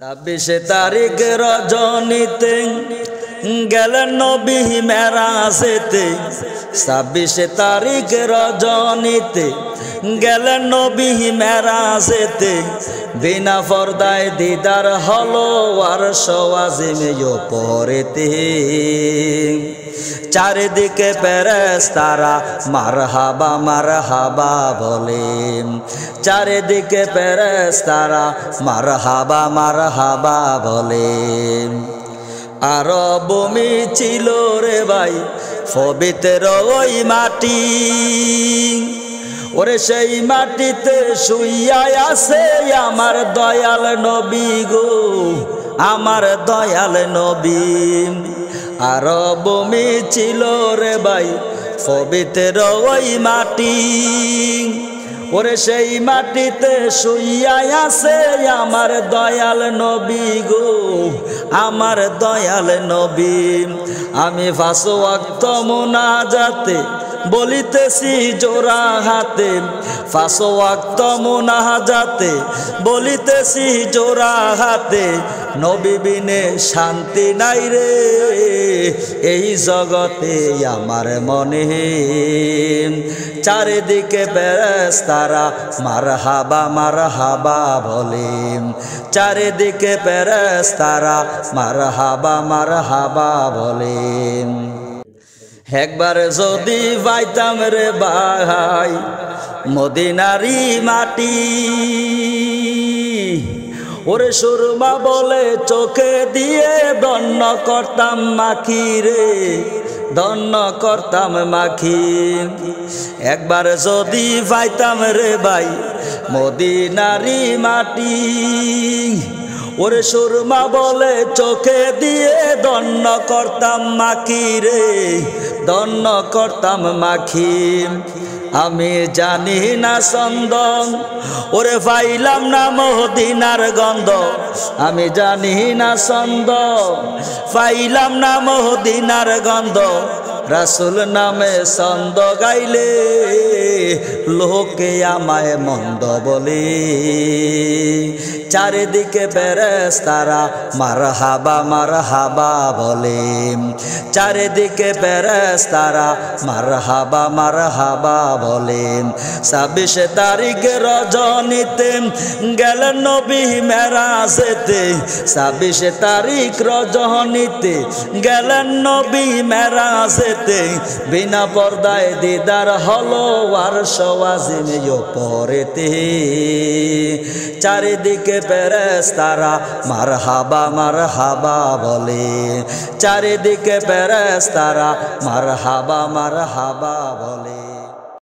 26 তারিখ রজনীতে গেলেন নবী মেরাজেতে। 26 তারিখ রজনীতে গেলেন নবী মেরাজেতে। বিনা পর্দায় দিদার হলো আরশ আজিমে উপরেতে। চারিদিকে ফেরেশতারা মারহাবা মারহাবা বলে। চারিদিকে ফেরেশতারা মারহাবা মারহাবা বলে। আর ভূমি ছিল রে ভাই পবিত্র ওই মাটি। ওরে সেই মাটিতে শুইয়া আছে আমার দয়াল নবী গো, আমার দয়াল নবী। আর ভূমি ছিল রে ভাই পবিত্র ওই মাটি। ওরে সেই মাটিতে শুইয়া আছে আমার দয়াল নবী গো, আমার দয়াল নবী। আমি 5 ওয়াক্ত মুনাজাতে বলিতেছি জোড়া হাতে। 5 ওয়াক্ত মুনাজাতে বলিতেছি জোড়া হাতে। নবী বিনে শান্তি নাই রে এই জগতে আমার মনে। চারিদিকে ফেরেশতারা মারহাবা মারহাবা বলে। চারিদিকে ফেরেশতারা মারহাবা মারহাবা বলে। একবার যদি পাইতাম রে ভাই মদিনারি মাটি। ওরে সুরমা বলে চোখে দিয়ে ধন্য করতাম মাখি রে, ধন্য করতাম মাখি। একবার যদি পাইতাম রে ভাই মদিনারি মাটি। ওরে সুরমা বলে চোখে দিয়ে ধন্য করতাম মাখি রে, ধন্য করতাম মাখি। আমি জানি না ছন্দ ওরে পাইলাম না মদিনার গন্ধ। আমি জানি না ছন্দ পাইলাম না মদিনার গন্ধ। রাসূল নামে ছন্দ গাইলে লোকে আমায় মন্দ বলে। চারিদিকে ফেরেশতারা মারহাবা মারহাবা বলে। চারিদিকে ফেরেশতারা মারহাবা মারহাবা বলে। 26 তারিখ রজনীতে গেলেন নবী মেরাজেতে। 26 তারিখ রজনীতে গেলেন নবী মেরাজেতে। বিনা পর্দায় দিদার হলো আরশ আজিমে উপরেতে। চারিদিকে ফেরেশতারা মারহাবা মারহাবা বলে। চারিদিকে ফেরেশতারা মারহাবা মারহাবা বলে।